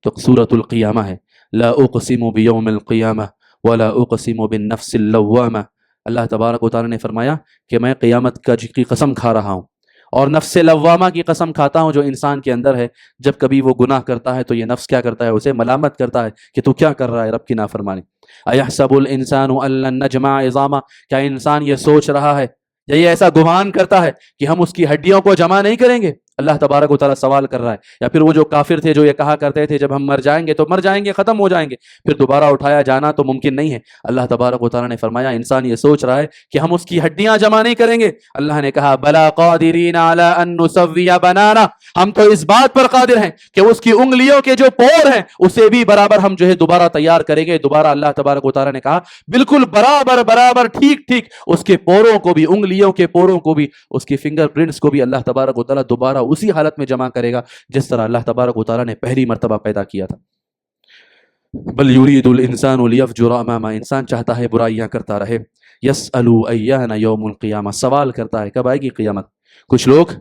تو سورۃ القیامہ ہے۔ لا اقسم بیوم القیامہ ولا اقسم بالنفس اللوامہ، اللہ تبارک و تعالیٰ نے فرمایا کہ میں قیامت کی قسم کھا رہا ہوں اور نفس لوامہ کی قسم کھاتا ہوں جو انسان کے اندر ہے۔ جب کبھی وہ گناہ کرتا ہے تو یہ نفس کیا کرتا ہے، اسے ملامت کرتا ہے کہ تو کیا کر رہا ہے، رب کی نافرمانی۔ ایحسب الانسان ان لن نجمع عظامہ، کیا انسان یہ سوچ رہا ہے یا یہ ایسا گمان کرتا ہے کہ ہم اس کی ہڈیوں کو جمع نہیں کریں گے؟ اللہ تبارک و تعالیٰ سوال کر رہا ہے۔ یا پھر وہ جو کافر تھے جو یہ کہا کرتے تھے جب ہم مر جائیں گے تو مر جائیں گے، ختم ہو جائیں گے، پھر دوبارہ اٹھایا جانا تو ممکن نہیں ہے۔ اللہ تبارک و تعالیٰ نے فرمایا انسان یہ سوچ رہا ہے کہ ہم اس کی ہڈیاں جمع نہیں کریں گے۔ اللہ نے کہا بلا قادرین علی ان نسوی بنانا، ہم تو اس بات پر قادر ہیں کہ اس کی انگلیوں کے جو پور ہیں اسے بھی برابر ہم جو ہے دوبارہ تیار کریں گے۔ دوبارہ اللہ تبارک و تعالیٰ نے کہا بالکل برابر ٹھیک اس کے پوروں کو بھی، انگلیوں کے پوروں کو بھی، اس کی فنگر پرنٹس کو بھی اللہ تبارک و تعالیٰ دوبارہ اسی حالت میں جمع کرے گا جس طرح اللہ تبارک و تعالیٰ نے پہلی مرتبہ پیدا کیا تھا۔ بل یرید الانسان لیفجر امامہ، انسان چاہتا ہے برائیاں کرتا رہے۔ یسأل ایان یوم القیامہ، سوال کرتا ہے کب آئے گی قیامت۔ کچھ لوگ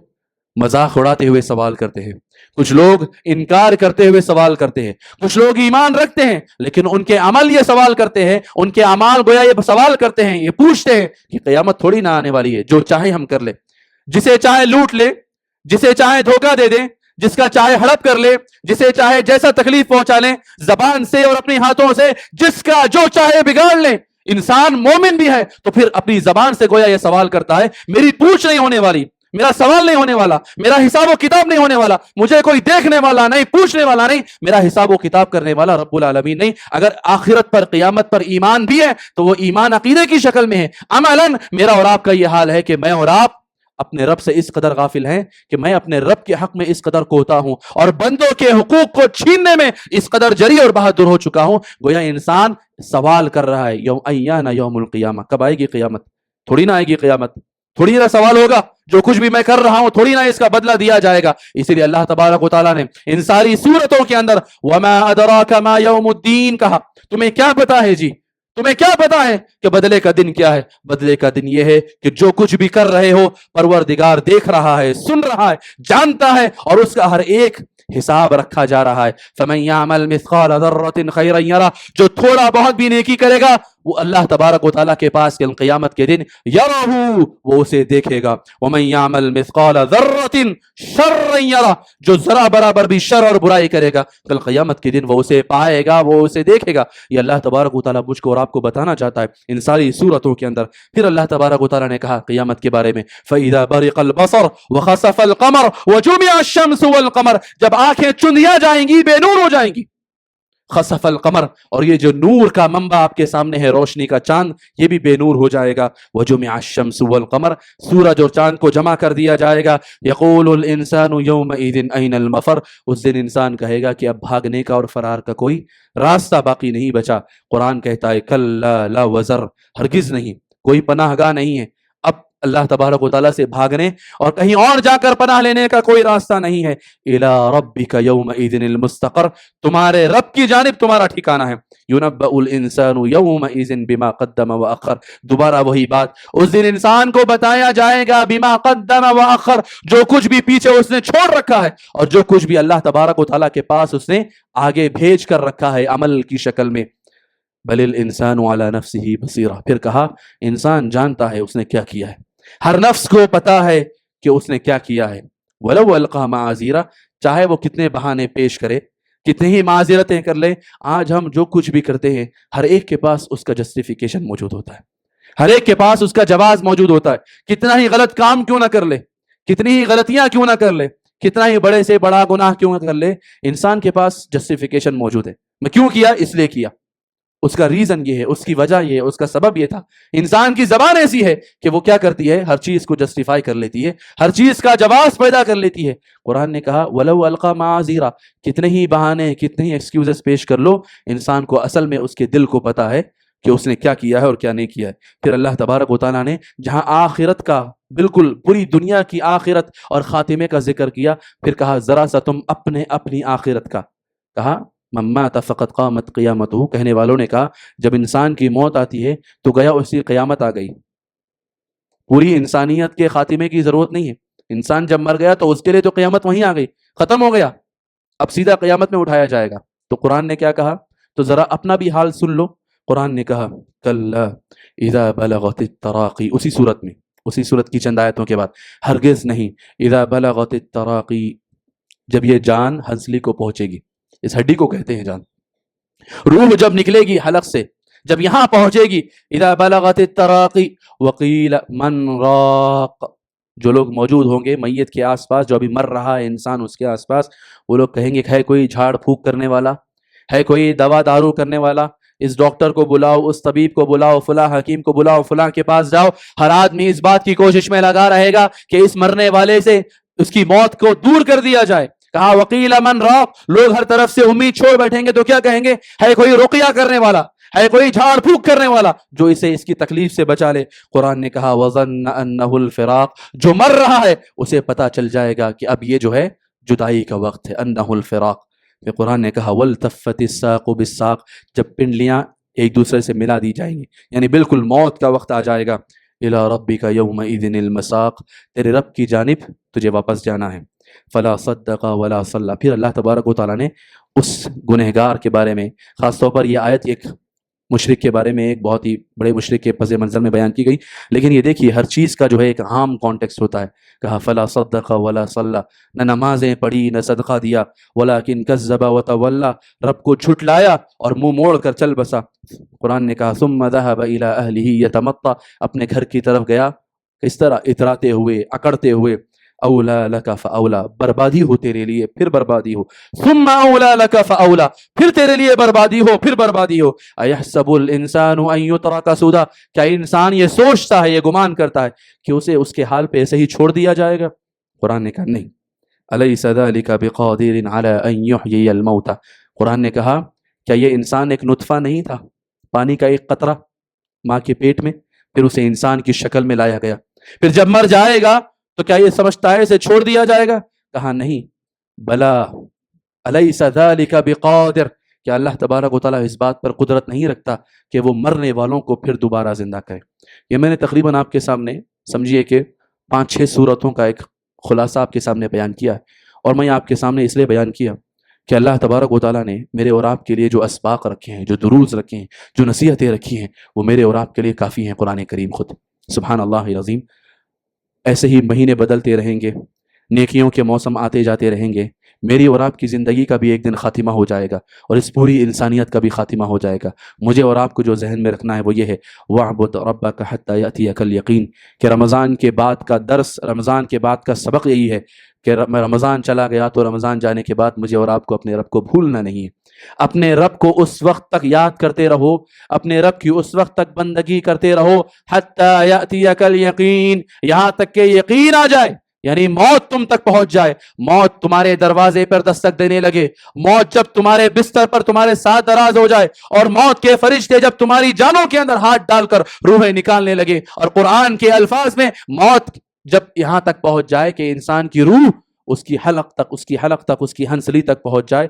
مذاق اڑاتے ہوئے سوال کرتے ہیں، کچھ لوگ انکار کرتے ہوئے سوال کرتے ہیں، کچھ لوگ ایمان رکھتے ہیں لیکن ان کے عمل یہ سوال کرتے ہیں، ان کے اعمال گویا یہ سوال کرتے ہیں، یہ پوچھتے ہیں کہ قیامت تھوڑی نہ آنے والی ہے، جو چاہے ہم کر لیں، جسے چاہے لوٹ لے، جسے چاہے دھوکہ دے دیں، جس کا چاہے ہڑپ کر لے، جسے چاہے جیسا تکلیف پہنچا لیں، زبان سے اور اپنے ہاتھوں سے جس کا جو چاہے بگاڑ لیں۔ انسان مومن بھی ہے تو پھر اپنی زبان سے گویا یہ سوال کرتا ہے میری پوچھ نہیں ہونے والی، میرا سوال نہیں ہونے والا، میرا حساب و کتاب نہیں ہونے والا، مجھے کوئی دیکھنے والا نہیں، پوچھنے والا نہیں، میرا حساب و کتاب کرنے والا رب العالمین نہیں۔ اگر آخرت پر، قیامت پر ایمان بھی ہے تو وہ ایمان عقیدے کی شکل میں ہے۔ عملاً میرا اور آپ کا یہ حال ہے کہ میں اور آپ اپنے رب سے اس قدر غافل ہیں کہ میں اپنے رب کے حق میں اس قدر کوتا ہوں اور بندوں کے حقوق کو چھیننے میں اس قدر جری اور بہادر ہو چکا ہوں، گویا انسان سوال کر رہا ہے یوم القیامہ، کب آئے گی قیامت؟ تھوڑی نہ آئے گی قیامت، تھوڑی نہ سوال ہوگا جو کچھ بھی میں کر رہا ہوں تھوڑی نہ اس کا بدلہ دیا جائے گا۔ اسی لیے اللہ تبارک و تعالیٰ نے ان ساری صورتوں کے اندر وما ادراک ما یوم الدین کہا۔ تمہیں کیا پتا ہے جی، تمہیں کیا پتا ہے کہ بدلے کا دن کیا ہے؟ بدلے کا دن یہ ہے کہ جو کچھ بھی کر رہے ہو پروردگار دیکھ رہا ہے، سن رہا ہے، جانتا ہے اور اس کا ہر ایک حساب رکھا جا رہا ہے۔ فَمَن يَعْمَلْ مِثْقَالَ ذَرَّةٍ خَيْرًا يَرَهُ، جو تھوڑا بہت بھی نیکی کرے گا وہ اللہ تبارک و تعالیٰ کے پاس کل قیامت کے دن یرہو وہ اسے دیکھے گا. ومن یعمل مثقال ذرۃ شرا یرہ جو ذرا برابر بھی شر اور برائی کرے گا کل قیامت کے دن وہ اسے پائے گا, وہ اسے دیکھے گا. یہ اللہ تبارک و تعالیٰ مجھ کو اور آپ کو بتانا چاہتا ہے ان ساری صورتوں کے اندر. پھر اللہ تبارک و تعالیٰ نے کہا قیامت کے بارے میں فَإِذَا بَرِقَ الْبَصَرُ وَخَسَفَ الْقَمَرُ وَجُمِعَ الشَّمْسُ وَالْقَمَرُ جب آنکھیں چندیا جائیں گی بے نور ہو جائیں گی. خسف القمر اور یہ جو نور کا منبع آپ کے سامنے ہے روشنی کا چاند یہ بھی بے نور ہو جائے گا. وجمع الشمس والقمر سورج اور چاند کو جمع کر دیا جائے گا. یقول الانسان یومئذ این المفر اس دن انسان کہے گا کہ اب بھاگنے کا اور فرار کا کوئی راستہ باقی نہیں بچا. قرآن کہتا ہے کلا لا وزر ہرگز نہیں, کوئی پناہ گاہ نہیں ہے. اب اللہ تبارک و تعالیٰ سے بھاگنے اور کہیں اور جا کر پناہ لینے کا کوئی راستہ نہیں ہے. الی ربک یومئذ المستقر تمہارے رب کی جانب تمہارا ٹھکانہ ہے. ینبأ الانسان یومئذ بما قدم واخر دوبارہ وہی بات اس دن انسان کو بتایا جائے گا بما قدم واخر جو کچھ بھی پیچھے اس نے چھوڑ رکھا ہے اور جو کچھ بھی اللہ تبارک و تعالیٰ کے پاس اس نے آگے بھیج کر رکھا ہے عمل کی شکل میں. بل الانسان علی نفسہ بصیرہ پھر کہا انسان جانتا ہے اس نے کیا کیا ہے, ہر نفس کو پتا ہے کہ اس نے کیا کیا ہے. ولو القى معاذیرا چاہے وہ کتنے بہانے پیش کرے کتنی ہی معذرتیں کر لے, آج ہم جو کچھ بھی کرتے ہیں ہر ایک کے پاس اس کا جسٹیفیکیشن موجود ہوتا ہے, ہر ایک کے پاس اس کا جواز موجود ہوتا ہے. کتنا ہی غلط کام کیوں نہ کر لے, کتنی ہی غلطیاں کیوں نہ کر لے, کتنا ہی بڑے سے بڑا گناہ کیوں نہ کر لے, انسان کے پاس جسٹیفیکیشن موجود ہے. میں کیوں کیا اس لیے کیا, اس کا ریزن یہ ہے, اس کی وجہ یہ ہے, اس کا سبب یہ تھا. انسان کی زبان ایسی ہے کہ وہ کیا کرتی ہے, ہر چیز کو جسٹیفائی کر لیتی ہے, ہر چیز کا جواز پیدا کر لیتی ہے. قرآن نے کہا ولو القى معاذیرا کتنے ہی بہانے کتنے ہی ایکسکیوزز پیش کر لو, انسان کو اصل میں اس کے دل کو پتا ہے کہ اس نے کیا کیا ہے اور کیا نہیں کیا ہے. پھر اللہ تبارک و تعالیٰ نے جہاں آخرت کا بالکل پوری دنیا کی آخرت اور خاتمے کا ذکر کیا پھر کہا ذرا سا تم اپنی آخرت کا, کہا من مات فقط قامت قیامتہ کہنے والوں نے کہا جب انسان کی موت آتی ہے تو گیا اسی قیامت آ گئی. پوری انسانیت کے خاتمے کی ضرورت نہیں ہے, انسان جب مر گیا تو اس کے لیے تو قیامت وہیں آ گئی, ختم ہو گیا, اب سیدھا قیامت میں اٹھایا جائے گا. تو قرآن نے کیا کہا, تو ذرا اپنا بھی حال سن لو. قرآن نے کہا کلا اذا بلغت التراقی اسی صورت کی چند آیتوں کے بعد, ہرگز نہیں اذا بلغت التراقی جب یہ جان ہنسلی کو پہنچے گی, اس ہڈی کو کہتے ہیں جان, روح جب نکلے گی حلق سے جب یہاں پہنچے گی اذا بلغت التراقی وقیل من راق جو لوگ موجود ہوں گے میت کے آس پاس, جو ابھی مر رہا ہے انسان اس کے آس پاس, وہ لوگ کہیں گے ہے کوئی جھاڑ پھونک کرنے والا, ہے کوئی دوا دارو کرنے والا, اس ڈاکٹر کو بلاؤ, اس طبیب کو بلاؤ, فلاں حکیم کو بلاؤ, فلاں کے پاس جاؤ. ہر آدمی اس بات کی کوشش میں لگا رہے گا کہ اس مرنے والے سے اس کی موت کو دور کر دیا جائے. کہا وکیل من راق لوگ ہر طرف سے امید چھوڑ بیٹھیں گے تو کیا کہیں گے, ہے کوئی رقیہ کرنے والا, ہے کوئی جھاڑ پھونک کرنے والا جو اسے اس کی تکلیف سے بچا لے. قرآن نے کہا وظن انہ الفراق جو مر رہا ہے اسے پتا چل جائے گا کہ اب یہ جو ہے جدائی کا وقت ہے, انہ الفراق. پھر قرآن نے کہا والتفت الساق بالساق جب پنڈلیاں ایک دوسرے سے ملا دی جائیں گی, یعنی بالکل موت کا وقت آ جائے گا. الی ربک یومئذ المساق تیرے رب کی جانب تجھے واپس جانا ہے. فلا صدق ولا صلی پھر اللہ تبارک و تعالیٰ نے اس گنہگار کے بارے میں خاص طور پر یہ آیت ایک مشرک کے بارے میں ایک بہت ہی بڑے مشرک کے پس منظر میں بیان کی گئی, لیکن یہ دیکھیے ہر چیز کا جو ہے ایک عام کانٹیکسٹ ہوتا ہے. کہا فلا صدق ولا صلی نہ نمازیں پڑھی نہ صدقہ دیا, ولیکن کذب وتولی رب کو جھٹلایا اور منہ موڑ کر چل بسا. قرآن نے کہا ثم ذهب الى اهله يتمطى اپنے گھر کی طرف گیا کس طرح اتراتے ہوئے اکڑتے ہوئے. اولا لک فاولا بربادی ہو تیرے لیے پھر بربادی ہو, ثم اولا لک فاولا پھر تیرے لیے بربادی ہو پھر بربادی ہو. ایحسب الانسان ان یترک سدی کیا انسان یہ سوچتا ہے یہ گمان کرتا ہے کہ اسے اس کے حال پہ ایسے ہی چھوڑ دیا جائے گا؟ قرآن نے کہا نہیں. الیس ذلک بقادر علی ان یحیی الموتى قرآن نے کہا کیا یہ انسان ایک نطفہ نہیں تھا, پانی کا ایک قطرہ ماں کے پیٹ میں, پھر اسے انسان کی شکل میں لایا گیا, پھر جب مر جائے گا تو کیا یہ سمجھتا ہے اسے چھوڑ دیا جائے گا؟ کہا نہیں. بلا الیس ذلک بقادر کیا اللہ تبارک و تعالیٰ اس بات پر قدرت نہیں رکھتا کہ وہ مرنے والوں کو پھر دوبارہ زندہ کرے. یہ میں نے تقریباً آپ کے سامنے سمجھیے کہ 5-6 صورتوں کا ایک خلاصہ آپ کے سامنے بیان کیا ہے, اور میں آپ کے سامنے اس لیے بیان کیا کہ اللہ تبارک و تعالیٰ نے میرے اور آپ کے لیے جو اسباق رکھے ہیں، جو دروس رکھے ہیں، جو نصیحتیں رکھی ہیں، وہ میرے اور آپ کے لیے کافی ہیں۔ قرآن کریم خود، سبحان اللہ العظیم۔ ایسے ہی مہینے بدلتے رہیں گے، نیکیوں کے موسم آتے جاتے رہیں گے، میری اور آپ کی زندگی کا بھی ایک دن خاتمہ ہو جائے گا، اور اس پوری انسانیت کا بھی خاتمہ ہو جائے گا۔ مجھے اور آپ کو جو ذہن میں رکھنا ہے وہ یہ ہے، وَاعْبُدْ رَبَّكَ حَتَّى يَأْتِيَكَ الْيَقِينُ، کہ رمضان کے بعد کا درس، رمضان کے بعد کا سبق یہی ہے کہ رمضان چلا گیا تو رمضان جانے کے بعد مجھے اور آپ کو اپنے رب کو بھولنا نہیں ہے۔ اپنے رب کو اس وقت تک یاد کرتے رہو، اپنے رب کی اس وقت تک بندگی کرتے رہو، حَتَّى يَأْتِيَكَ الْيَقِينُ، یہاں تک کہ یقین آ جائے، یعنی موت تم تک پہنچ جائے، موت تمہارے دروازے پر دستک دینے لگے، موت جب تمہارے بستر پر تمہارے ساتھ دراز ہو جائے، اور موت کے فرشتے جب تمہاری جانوں کے اندر ہاتھ ڈال کر روحیں نکالنے لگے، اور قرآن کے الفاظ میں موت جب یہاں تک پہنچ جائے کہ انسان کی روح اس کی حلق تک، اس کی ہنسلی تک پہنچ جائے،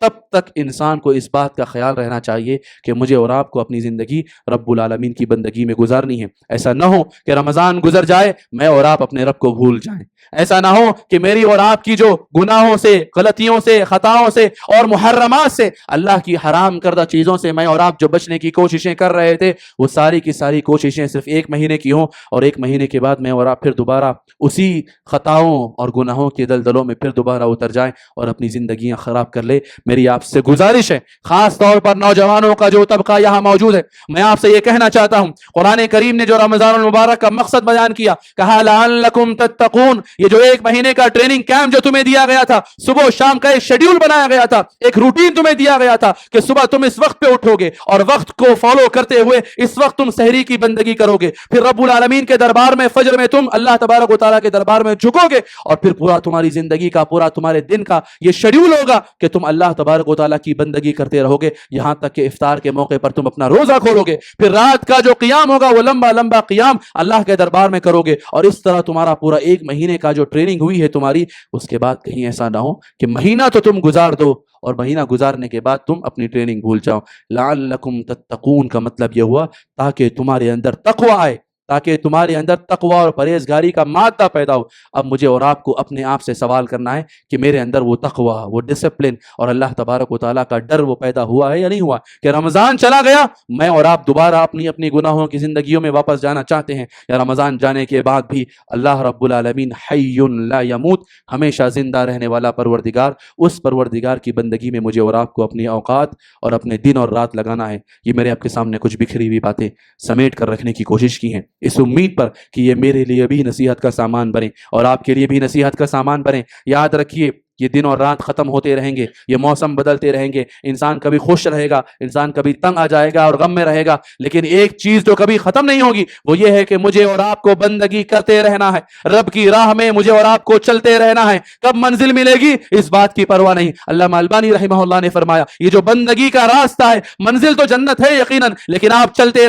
تب تک انسان کو اس بات کا خیال رہنا چاہیے کہ مجھے اور آپ کو اپنی زندگی رب العالمین کی بندگی میں گزارنی ہے۔ ایسا نہ ہو کہ رمضان گزر جائے، میں اور آپ اپنے رب کو بھول جائیں۔ ایسا نہ ہو کہ میری اور آپ کی جو گناہوں سے، غلطیوں سے، خطاؤں سے اور محرمات سے، اللہ کی حرام کردہ چیزوں سے میں اور آپ جو بچنے کی کوششیں کر رہے تھے، وہ ساری کی ساری کوششیں صرف 1 مہینے کی ہوں، اور 1 مہینے کے بعد میں اور آپ پھر دوبارہ اسی خطاؤں اور گناہوں کے دلدلوں میں پھر دوبارہ اتر جائیں اور اپنی زندگیاں خراب کر لے۔ میری آپ سے گزارش ہے، خاص طور پر نوجوانوں کا جو طبقہ یہاں موجود ہے، میں آپ سے یہ کہنا چاہتا ہوں، قرآن کریم نے جو رمضان المبارک کا مقصد بیان کیا، کہا لعلکم تتقون، یہ جو 1 مہینے کا ٹریننگ کیمپ جو تمہیں دیا گیا تھا، صبح و شام کا ایک شیڈیول بنایا گیا تھا، ایک روٹین تمہیں دیا گیا تھا کہ صبح تم اس وقت پہ اٹھو گے اور وقت کو فالو کرتے ہوئے اس وقت تم سحری کی بندگی کرو گے، پھر رب العالمین کے دربار میں فجر میں تم اللہ تبارک و تعالیٰ کے دربار میں جھکو گے، اور پھر پورا تمہاری زندگی کا، پورا تمہارے دن کا یہ شیڈیول ہوگا کہ تم اللہ تبارک و تعالیٰ کی بندگی کرتے رہو گے، یہاں تک کہ افطار کے موقع پر تم اپنا روزہ کھولو گے، پھر رات کا جو قیام ہوگا وہ لمبا لمبا قیام اللہ کے دربار میں کرو گے، اور اس طرح تمہارا پورا 1 مہینے کا جو ٹریننگ ہوئی ہے تمہاری، اس کے بعد کہیں ایسا نہ ہو کہ مہینہ تو تم گزار دو اور مہینہ گزارنے کے بعد تم اپنی ٹریننگ بھول جاؤ۔ لعلکم تتقون کا مطلب یہ ہوا تاکہ تمہارے اندر تقوی آئے، تاکہ تمہارے اندر تقوی اور پرہیزگاری کا مادہ پیدا ہو۔ اب مجھے اور آپ کو اپنے آپ سے سوال کرنا ہے کہ میرے اندر وہ تقوی، وہ ڈسپلن اور اللہ تبارک و تعالیٰ کا ڈر وہ پیدا ہوا ہے یا نہیں ہوا، کہ رمضان چلا گیا، میں اور آپ دوبارہ اپنی گناہوں کی زندگیوں میں واپس جانا چاہتے ہیں، یا رمضان جانے کے بعد بھی اللہ رب العالمین حی لا یموت، ہمیشہ زندہ رہنے والا پروردگار، اس پروردگار کی بندگی میں مجھے اور آپ کو اپنی اوقات اور اپنے دن اور رات لگانا ہے۔ یہ میرے آپ کے سامنے کچھ بکھری ہوئی باتیں سمیٹ کر رکھنے کی کوشش کی ہیں، اس امید پر کہ یہ میرے لیے بھی نصیحت کا سامان بنے اور آپ کے لیے بھی نصیحت کا سامان بنے۔ یاد رکھیے، یہ دن اور رات ختم ہوتے رہیں گے، یہ موسم بدلتے رہیں گے، انسان کبھی خوش رہے گا، انسان کبھی تنگ آ جائے گا اور غم میں رہے گا، لیکن ایک چیز جو کبھی ختم نہیں ہوگی وہ یہ ہے کہ مجھے اور آپ کو بندگی کرتے رہنا ہے، رب کی راہ میں مجھے اور آپ کو چلتے رہنا ہے۔ کب منزل ملے گی اس بات کی پرواہ نہیں۔ علامہ البانی رحمہ اللہ نے فرمایا، یہ جو بندگی کا راستہ ہے، منزل تو جنت ہے یقیناً، لیکن آپ چلتے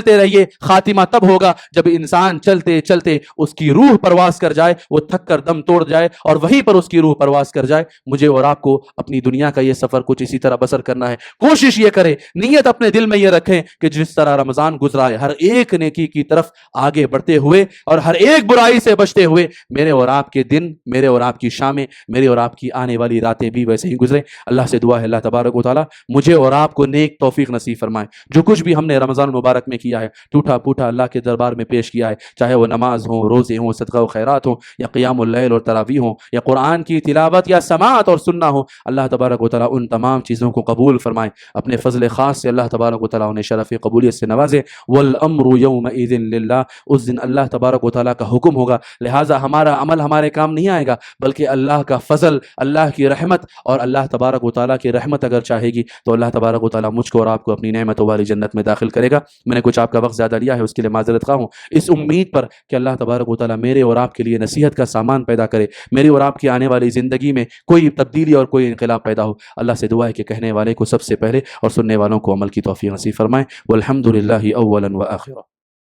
رہیے، خاتمہ تب ہوگا جب انسان چلتے چلتے اس کی روح پرواز کر جائے، وہ تھک کر دم توڑ جائے اور وہیں پر اس کی روح پرواز کر جائے۔ مجھے اور آپ کو اپنی دنیا کا یہ سفر کچھ اسی طرح بسر کرنا ہے۔ کوشش یہ کریں، نیت اپنے دل میں یہ رکھیں کہ جس طرح رمضان گزرا ہے، ہر ایک نیکی کی طرف آگے بڑھتے ہوئے اور ہر ایک برائی سے بچتے ہوئے میرے اور آپ کے دن، میرے اور آپ کی شامیں، میرے اور آپ کی آنے والی راتیں بھی ویسے ہی گزریں۔ اللہ سے دعا ہے اللہ تبارک و تعالیٰ مجھے اور آپ کو نیک توفیق نصیب فرمائے۔ جو کچھ بھی ہم نے رمضان المبارک میں کیا ہے، ٹوٹا پھوٹا اللہ کے دربار میں پیش کیا ہے، چاہے وہ نماز ہو، روزے ہوں، صدقہ و خیرات ہوں، یا قیام اللیل اور تراویح ہوں، یا قرآن کی تلاوت یا سماعت اور سننا ہو، اللہ تبارک و تعالیٰ ان تمام چیزوں کو قبول فرمائے۔ اپنے فضل خاص سے اللہ تبارک و تعالیٰ انہیں شرف قبولیت سے نوازے۔ والامر یومئذ للہ، اس دن اللہ تبارک و تعالیٰ کا حکم ہوگا، لہٰذا ہمارا عمل ہمارے کام نہیں آئے گا، بلکہ اللہ کا فضل، اللہ کی رحمت، اور اللہ تبارک و تعالیٰ کی رحمت اگر چاہے گی تو اللہ تبارک و تعالیٰ مجھ کو اور آپ کو اپنی نعمتوں والی جنت میں داخل کرے گا۔ میں نے کچھ آپ کا وقت زیادہ لیا ہے، اس کے لیے معذرت خواہ ہوں، اس امید پر کہ اللہ تبارک و تعالیٰ میرے اور آپ کے لیے نصیحت کا سامان پیدا کرے، میری اور آپ کی آنے والی زندگی میں کوئی تبدیلی اور کوئی انقلاب پیدا ہو۔ اللہ سے دعا ہے کہ کہنے والے کو سب سے پہلے اور سننے والوں کو عمل کی توفیق نصیب فرمائے۔ والحمد للہ اولا وآخرا۔